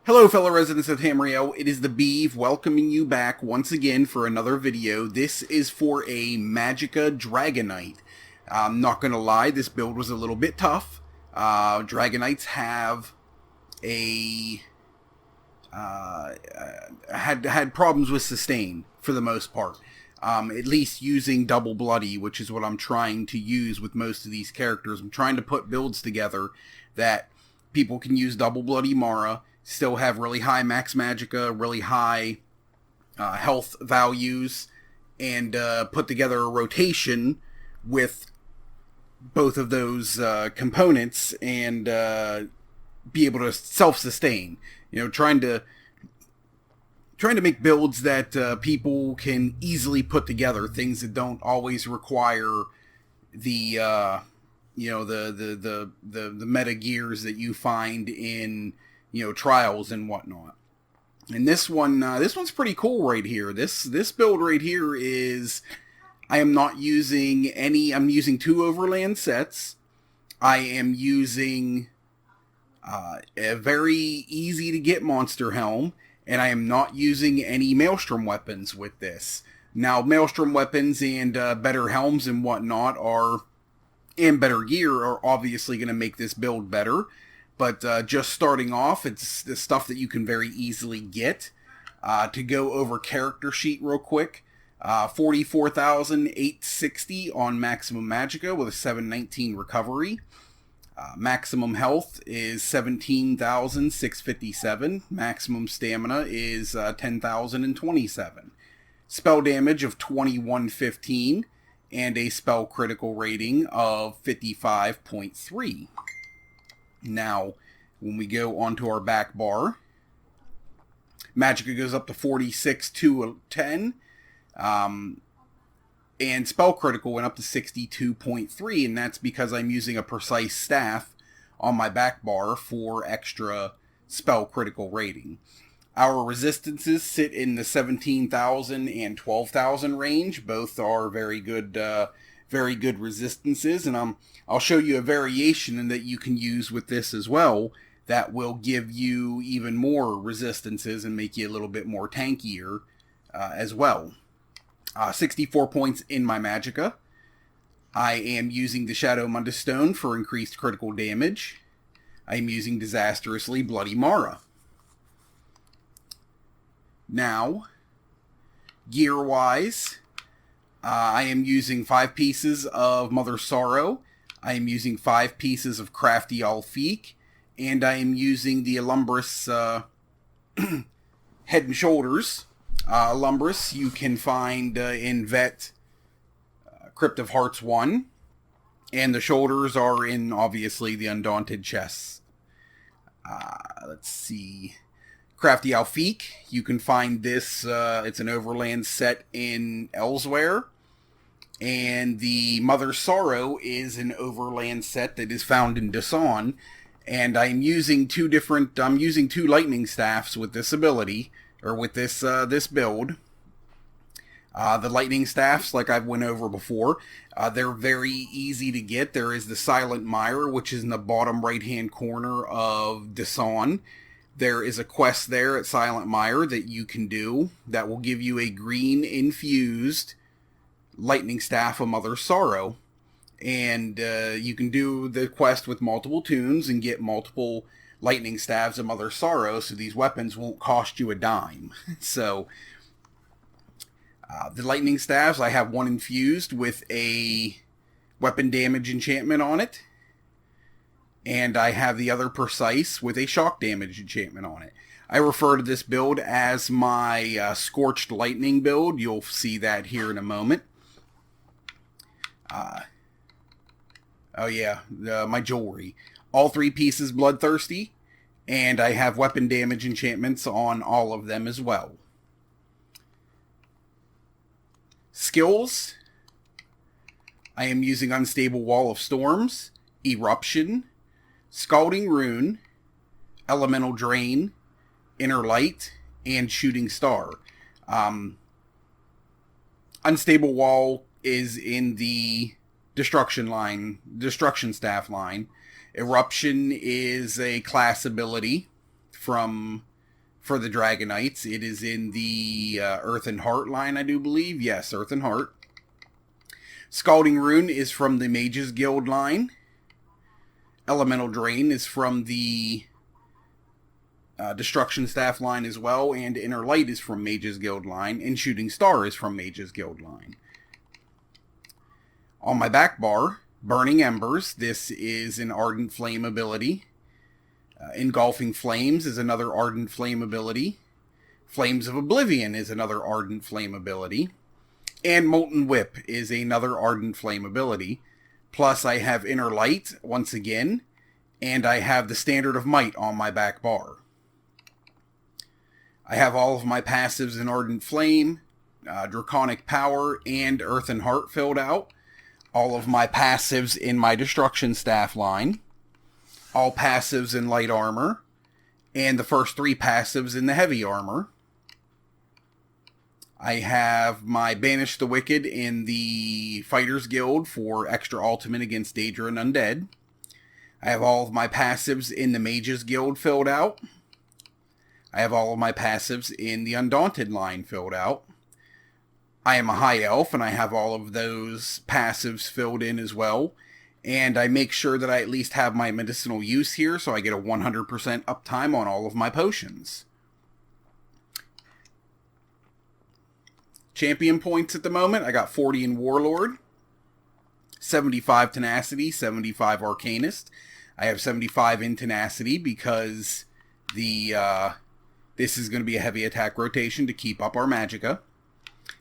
Hello fellow residents of Tamriel, it is the Beeve welcoming you back once again for another video. This is for a Magicka Dragonknight. I'm not gonna lie, this build was a little bit tough. Dragonites have had problems with sustain for the most part. At least using double bloody, which is what I'm trying to use with most of these characters. I'm trying to put builds together that people can use double bloody Mara, still have really high max magicka, really high health values, and put together a rotation with both of those components and be able to self-sustain. You know, trying to make builds that people can easily put together, things that don't always require the the meta gears that you find in trials and whatnot. And this one's pretty cool right here. This build right here is, I am not using any. I'm using 2 overland sets. I am using a very easy to get monster helm, and I am not using any maelstrom weapons with this. Now, maelstrom weapons and better helms and whatnot and better gear are obviously going to make this build better. But just starting off, it's the stuff that you can very easily get. To go over character sheet real quick, 44,860 on maximum magicka with a 719 recovery. Maximum health is 17,657. Maximum stamina is 10,027. Spell damage of 2115 and a spell critical rating of 55.3. Now, when we go onto our back bar, magicka goes up to 46,210, and spell critical went up to 62.3, and that's because I'm using a precise staff on my back bar for extra spell critical rating. Our resistances sit in the 17,000 and 12,000 range. Both are very good resistances, and I'll show you a variation that you can use with this as well that will give you even more resistances and make you a little bit more tankier as well. 64 points in my magicka. I am using the Shadow Mundus Stone for increased critical damage. I am using Disastrously Bloody Mara. Now, gear-wise, I am using 5 pieces of Mother Sorrow. I am using 5 pieces of Crafty Alfiq. And I am using the Alumbris Head and Shoulders. Alumbris you can find in Vet Crypt of Hearts 1. And the shoulders are in, obviously, the Undaunted chests. Let's see. Crafty Alfiq, you can find this, it's an overland set in Elsewhere. And the Mother Sorrow is an overland set that is found in Dasan. And I'm using two lightning staffs with this ability, or with this build. The lightning staffs, like I've went over before, they're very easy to get. There is the Silent Mire, which is in the bottom right-hand corner of Dasan. There is a quest there at Silent Mire that you can do that will give you a green infused lightning staff of Mother Sorrow. And you can do the quest with multiple tunes and get multiple lightning staves of Mother Sorrow, so these weapons won't cost you a dime. So, the lightning staves, I have one infused with a weapon damage enchantment on it. And I have the other precise with a shock damage enchantment on it. I refer to this build as my Scorched Lightning build. You'll see that here in a moment. My jewelry. All 3 pieces bloodthirsty, and I have weapon damage enchantments on all of them as well. Skills. I am using Unstable Wall of Storms, Eruption, Scalding Rune, Elemental Drain, Inner Light, and Shooting Star. Unstable Wall is in the Destruction Staff line. Eruption is a class ability from for the Dragonites. It is in the Earth and Heart line, I do believe. Yes, Earth and Heart. Scalding Rune is from the Mages Guild line. Elemental Drain is from the Destruction Staff line as well. And Inner Light is from Mages Guild line. And Shooting Star is from Mages Guild line. On my back bar, Burning Embers. This is an Ardent Flame ability. Engulfing Flames is another Ardent Flame ability. Flames of Oblivion is another Ardent Flame ability. And Molten Whip is another Ardent Flame ability. Plus I have Inner Light, once again. And I have the Standard of Might on my back bar. I have all of my passives in Ardent Flame, Draconic Power, and Earth and Heart filled out. All of my passives in my Destruction Staff line. All passives in Light Armor. And the first 3 passives in the Heavy Armor. I have my Banish the Wicked in the Fighters Guild for extra ultimate against Daedra and Undead. I have all of my passives in the Mages Guild filled out. I have all of my passives in the Undaunted line filled out. I am a High Elf, and I have all of those passives filled in as well. And I make sure that I at least have my medicinal use here, so I get a 100% uptime on all of my potions. Champion points at the moment, I got 40 in Warlord, 75 Tenacity, 75 Arcanist. I have 75 in Tenacity because this is going to be a heavy attack rotation to keep up our Magicka.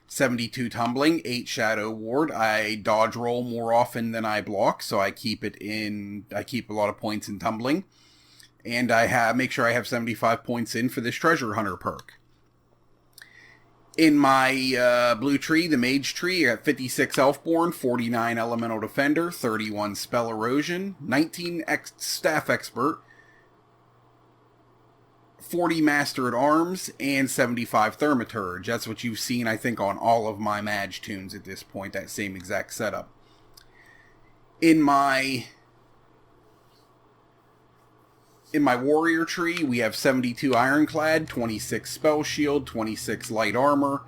72 Tumbling, 8 Shadow Ward. I dodge roll more often than I block, so I keep a lot of points in Tumbling. And I make sure I have 75 points in for this Treasure Hunter perk. In my blue tree, the Mage tree, I got 56 Elfborn, 49 Elemental Defender, 31 Spell Erosion, 19 Staff Expert, 40 Master at Arms, and 75 Thaumaturge. That's what you've seen, I think, on all of my Mage tunes at this point, that same exact setup. In my Warrior tree, we have 72 Ironclad, 26 Spell Shield, 26 Light Armor,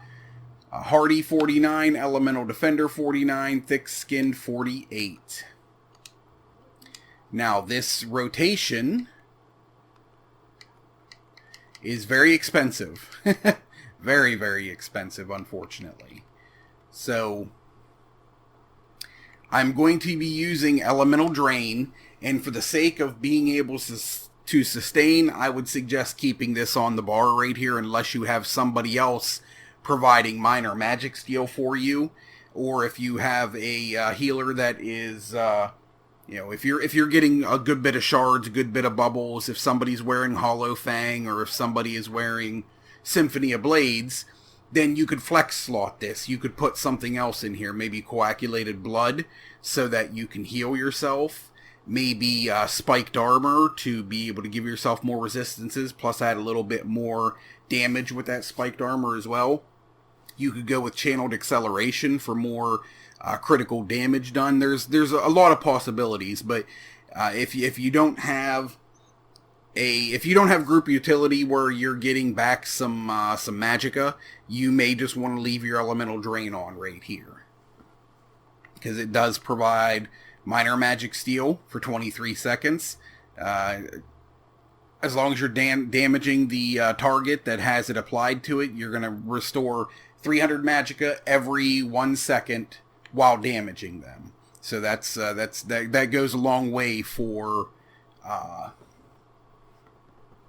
Hardy 49, Elemental Defender 49, Thick Skinned 48. Now, this rotation is very expensive. Very, very expensive, unfortunately. So, I'm going to be using Elemental Drain, and for the sake of being able to sustain, I would suggest keeping this on the bar right here unless you have somebody else providing minor magic steal for you, or if you have a healer that is, if you're getting a good bit of shards, a good bit of bubbles, if somebody's wearing Hollow Fang, or if somebody is wearing Symphony of Blades, then you could flex slot this. You could put something else in here, maybe Coagulated Blood, so that you can heal yourself. Maybe Spiked Armor to be able to give yourself more resistances, plus add a little bit more damage with that Spiked Armor as well. You could go with Channeled Acceleration for more critical damage done. There's a lot of possibilities, but if you don't have group utility where you're getting back some Magicka, you may just want to leave your Elemental Drain on right here, because it does provide minor magic steal for 23 seconds. As long as you're damaging the target that has it applied to it, you're going to restore 300 Magicka every 1 second while damaging them. So that goes a long way for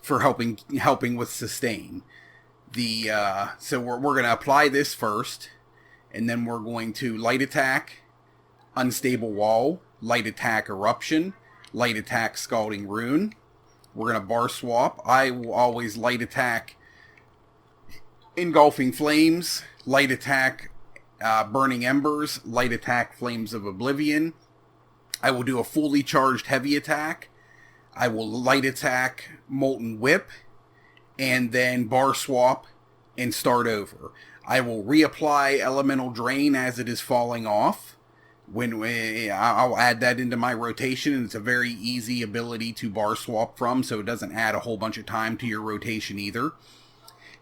helping with sustain. So we're going to apply this first, and then we're going to Light Attack, Unstable Wall, Light Attack Eruption, Light Attack Scalding Rune. We're going to bar swap. I will always Light Attack Engulfing Flames, Light Attack Burning Embers, Light Attack Flames of Oblivion. I will do a fully charged Heavy Attack. I will Light Attack Molten Whip, and then bar swap and start over. I will reapply Elemental Drain as it is falling off, I'll add that into my rotation, and it's a very easy ability to bar swap from, so it doesn't add a whole bunch of time to your rotation either.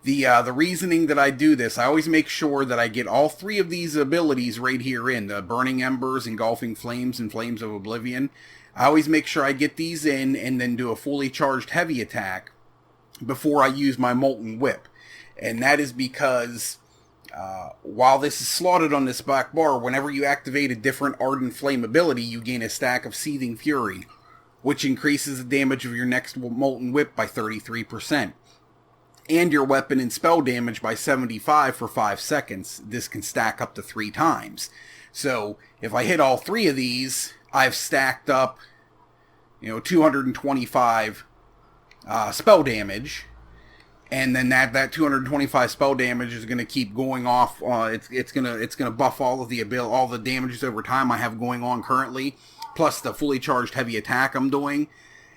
The reasoning that I do this, I always make sure that I get all three of these abilities right here in, the Burning Embers, Engulfing Flames, and Flames of Oblivion. I always make sure I get these in and then do a fully charged heavy attack before I use my Molten Whip. And that is because while this is slotted on this back bar, whenever you activate a different Ardent Flame ability, you gain a stack of Seething Fury, which increases the damage of your next Molten Whip by 33%. And your weapon and spell damage by 75 for 5 seconds. This can stack up to 3 times. So, if I hit all 3 of these, I've stacked up, 225 spell damage. And then that 225 spell damage is going to keep going off. It's gonna buff all the damages over time I have going on currently, plus the fully charged heavy attack I'm doing.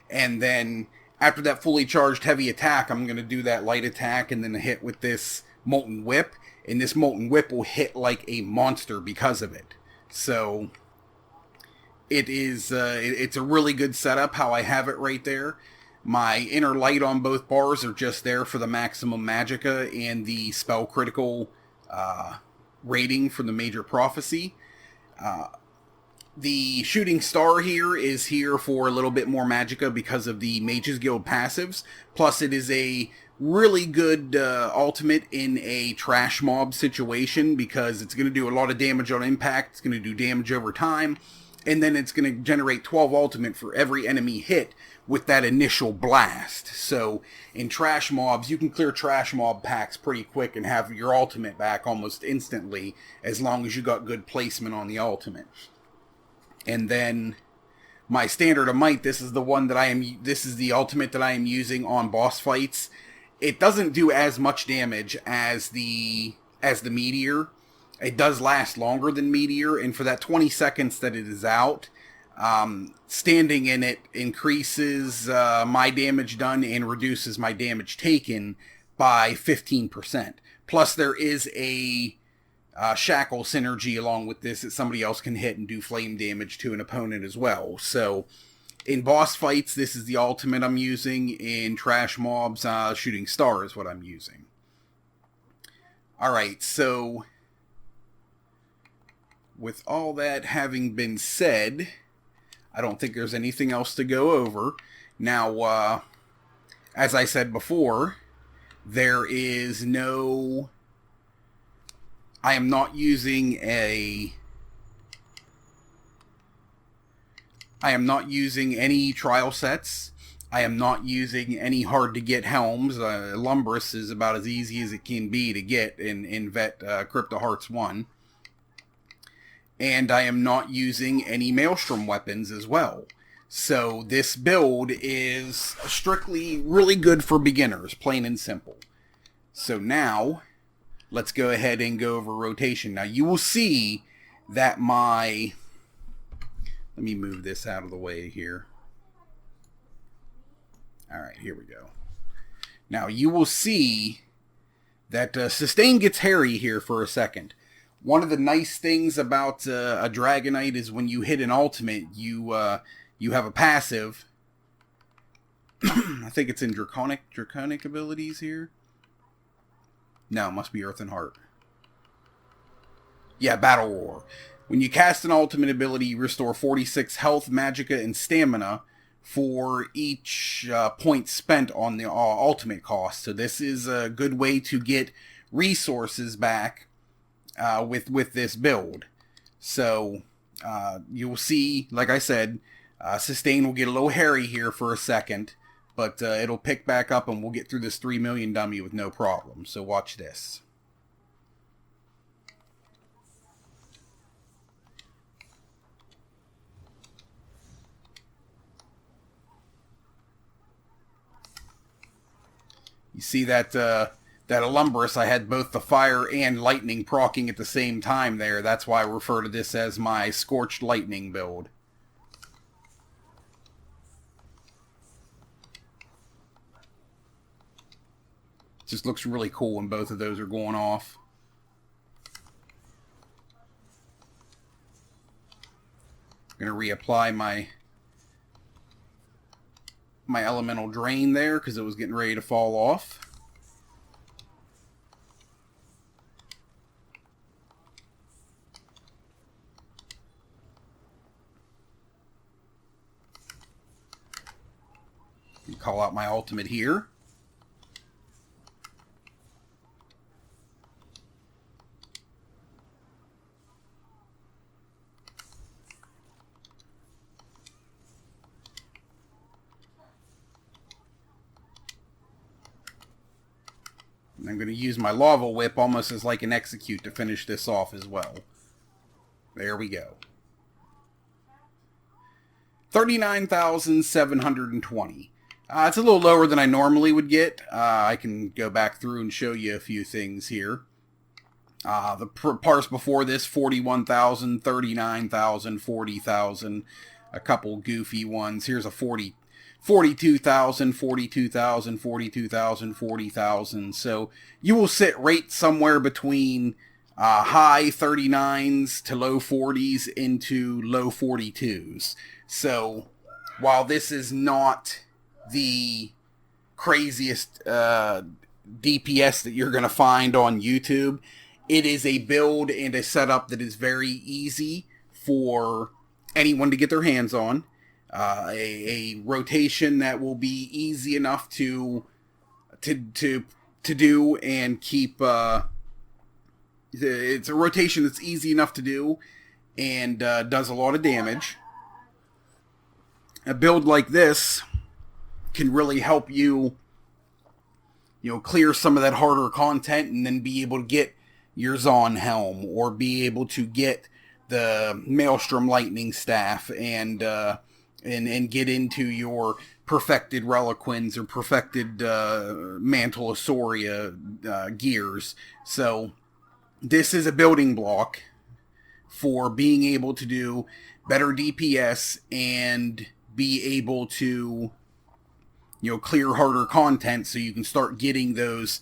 And then after that fully charged heavy attack, I'm going to do that light attack and then hit with this Molten Whip. And this Molten Whip will hit like a monster because of it. So it's a really good setup how I have it right there. My inner light on both bars are just there for the maximum Magicka and the spell critical rating for the Major Prophecy. The Shooting Star here is here for a little bit more Magicka because of the Mages Guild passives. Plus, it is a really good ultimate in a trash mob situation because it's going to do a lot of damage on impact. It's going to do damage over time. And then it's going to generate 12 ultimate for every enemy hit with that initial blast. So in trash mobs, you can clear trash mob packs pretty quick and have your ultimate back almost instantly as long as you got good placement on the ultimate. And then my Standard of Might, this is the ultimate that I am using on boss fights. It doesn't do as much damage as the Meteor. It does last longer than Meteor, and for that 20 seconds that it is out, standing in it increases my damage done and reduces my damage taken by 15%. Plus there is a shackle synergy along with this that somebody else can hit and do flame damage to an opponent as well. So in boss fights, this is the ultimate I'm using. In trash mobs, Shooting Star is what I'm using. Alright, so with all that having been said, I don't think there's anything else to go over. Now, as I said before, there is no... I am not using any trial sets. I am not using any hard-to-get helms. Lumbris is about as easy as it can be to get in Vet Crypto Hearts 1. And I am not using any Maelstrom weapons as well. So this build is strictly really good for beginners, plain and simple. So now, let's go ahead and go over rotation. Now you will see that let me move this out of the way here. Alright, here we go. Now you will see that Sustain gets hairy here for a second. One of the nice things about a Dragonknight is when you hit an ultimate, you have a passive. I think it's in Draconic abilities here. No, it must be Earth and Heart. Yeah, Battle Roar. When you cast an ultimate ability, you restore 46 health, magicka, and stamina for each point spent on the ultimate cost. So this is a good way to get resources back with this build. So you'll see, like I said, Sustain will get a little hairy here for a second, but it'll pick back up and we'll get through this 3 million dummy with no problem. So watch this. You see that that Alumbris, I had both the fire and lightning proccing at the same time there. That's why I refer to this as my Scorched Lightning build. Just looks really cool when both of those are going off. I'm going to reapply my elemental drain there because it was getting ready to fall off. Call out my ultimate here. And I'm going to use my lava whip almost as like an execute to finish this off as well. There we go. 39,720. It's a little lower than I normally would get. I can go back through and show you a few things here. The parts before this, 41,000, 39,000, 40,000, a couple goofy ones. Here's a 42,000, 42,000, 42,000, 40,000. So you will sit right somewhere between high 39s to low 40s into low 42s. So while this is not the craziest DPS that you're going to find on YouTube, it is a build and a setup that is very easy for anyone to get their hands on. A rotation that will be easy enough to do and keep. It's a rotation that's easy enough to do and does a lot of damage. A build like this can really help you, clear some of that harder content and then be able to get your Zon Helm or be able to get the Maelstrom Lightning Staff and get into your perfected Reliquins or perfected Mantle of Soria gears. So this is a building block for being able to do better DPS and be able to clear harder content so you can start getting those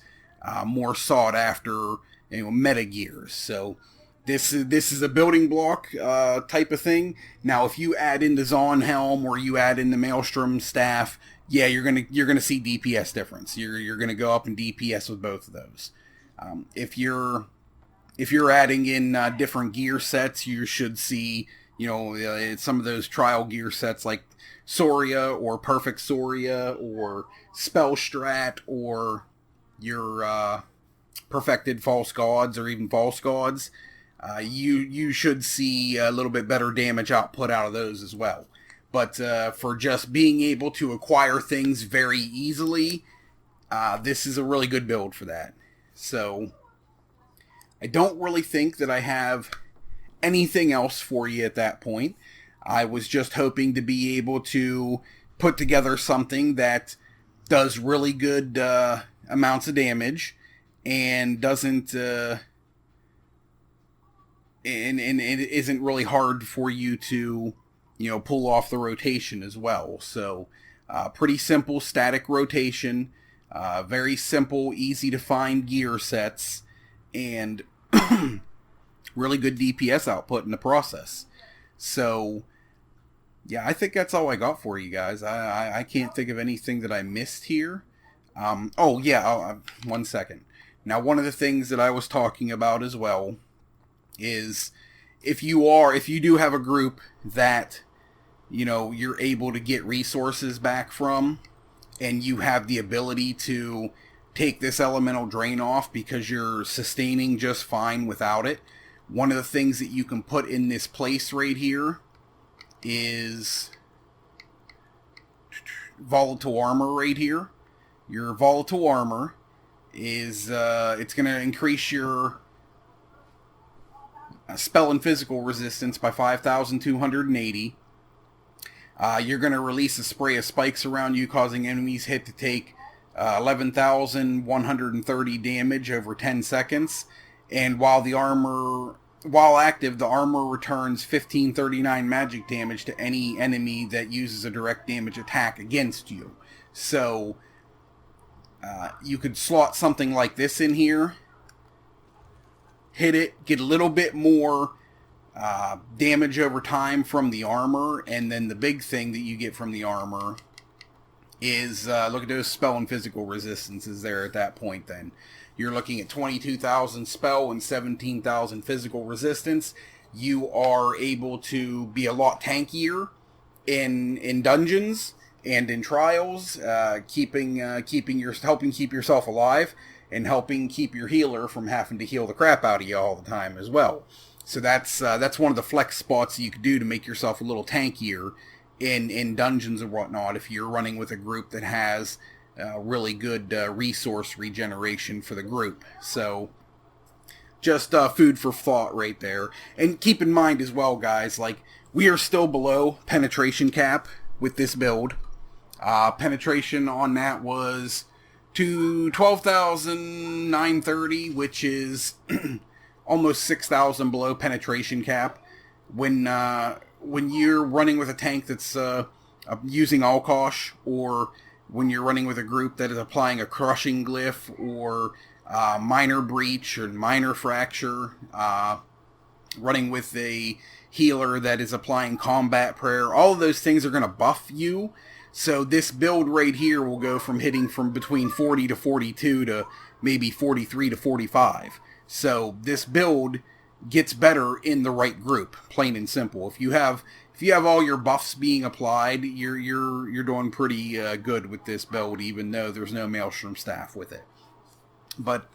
more sought after meta gears. So this is a building block type of thing. Now if you add in the Zon Helm or you add in the Maelstrom Staff, yeah, you're gonna see DPS difference. You're gonna go up in DPS with both of those. If you're adding in different gear sets, you should see some of those trial gear sets like Soria or Perfect Soria or Spell Strat or your perfected False Gods or even False Gods. You should see a little bit better damage output out of those as well. But for just being able to acquire things very easily, this is a really good build for that. So I don't really think that I have anything else for you at that point. I was just hoping to be able to put together something that does really good amounts of damage and doesn't and it isn't really hard for you to pull off the rotation as well. So pretty simple static rotation, very simple, easy to find gear sets, and really good DPS output in the process. So yeah, I think that's all I got for you guys. I can't think of anything that I missed here. Oh yeah, 1 second. Now one of the things that I was talking about as well is if you do have a group that you're able to get resources back from, and you have the ability to take this elemental drain off because you're sustaining just fine without it, one of the things that you can put in this place right here is volatile armor right here. Your volatile armor is it's going to increase your spell and physical resistance by 5,280. You're going to release a spray of spikes around you, causing enemies hit to take 11,130 damage over 10 seconds. And while active, the armor returns 1539 magic damage to any enemy that uses a direct damage attack against you. So you could slot something like this in here, hit it, get a little bit more damage over time from the armor, and then the big thing that you get from the armor is, look at those spell and physical resistances there at that point then. You're looking at 22,000 spell and 17,000 physical resistance. You are able to be a lot tankier in dungeons and in trials, helping keep yourself alive, and helping keep your healer from having to heal the crap out of you all the time as well. So that's one of the flex spots that you could do to make yourself a little tankier in dungeons and whatnot if you're running with a group that has really good resource regeneration for the group. So just food for thought right there. And keep in mind as well, guys, like, we are still below penetration cap with this build. Penetration on that was to 12,930, which is almost 6,000 below penetration cap. When you're running with a tank that's using Alkosh, or when you're running with a group that is applying a crushing glyph, or minor breach or minor fracture, running with a healer that is applying combat prayer, all of those things are going to buff you. So this build right here will go from hitting from between 40 to 42 to maybe 43 to 45. So this build gets better in the right group, plain and simple. If you have all your buffs being applied, you're doing pretty good with this build, even though there's no Maelstrom staff with it. But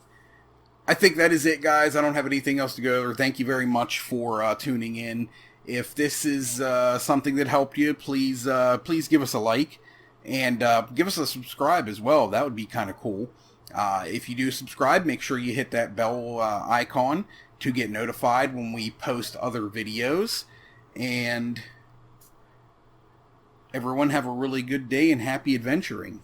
I think that is it, guys. I don't have anything else to go over. Thank you very much for tuning in. If this is something that helped you, please give us a like, and give us a subscribe as well. That would be kind of cool. If you do subscribe, make sure you hit that bell icon to get notified when we post other videos. And everyone have a really good day and happy adventuring.